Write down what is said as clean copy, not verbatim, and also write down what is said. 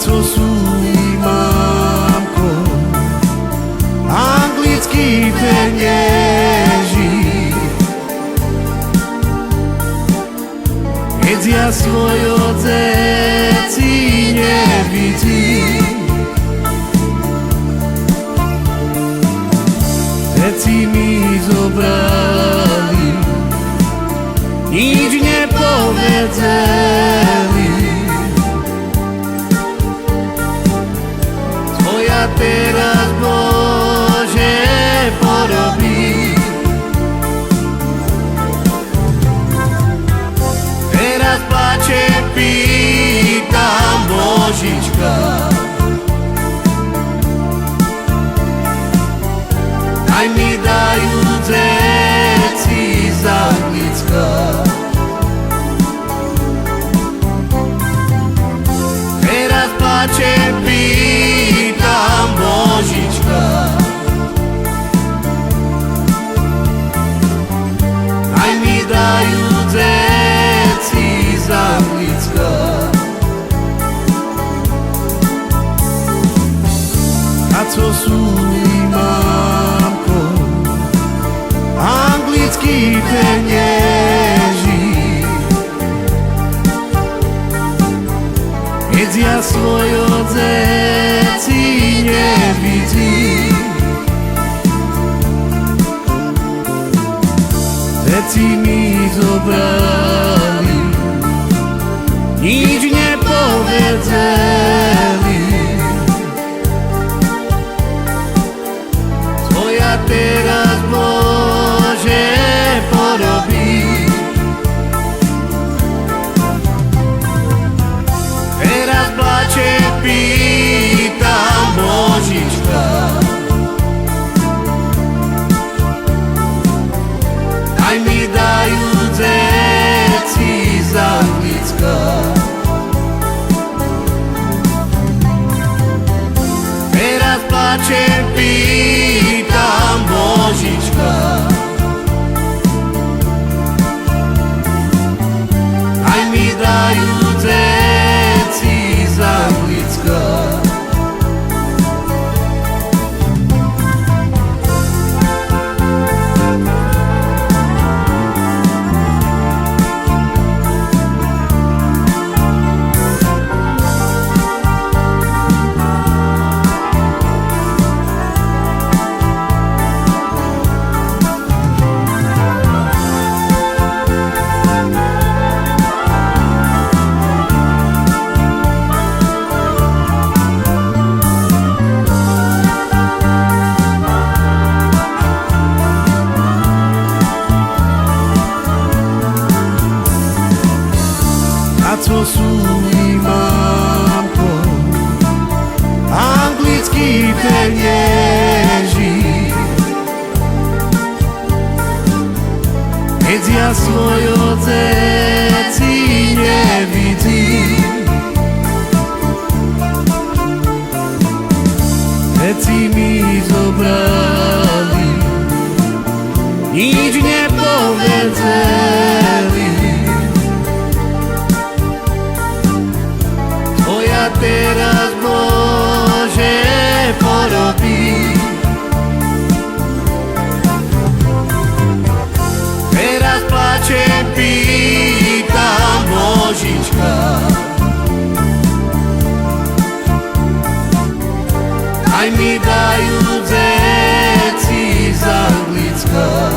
co sú mamko, anglický penieži. Keď ja svojo deti nevidím, deti mi zobrali, nič nepovedeli. Tvoja teraz, Bože, porobí. Teraz plačem, pýtam, Božička, daj mi dajú deti z Anglicka. Teraz plačem, pýtam, Božička, daj mi dajú deti z Anglicka. A co sú mamko, anglický penieži. Keď ja svojo deti nevidím, deti mi zobrali, nič nepovedeli. Tvoja teraz, Bože, porobí. Teraz plačem, pýtam, Božička, daj mi dajú deti z Anglicka. Teraz plačem, pýtam, Božička, daj mi dajú deti z Anglicka. A co sú mamko, anglický penieži. Keď ja svojo deti nevidím, deti mi zobrali, nič nepovedeli. Tvoja teraz, Bože, porobí. Teraz plačem, pýtam, Božička, daj mi dajú deti z Anglicka.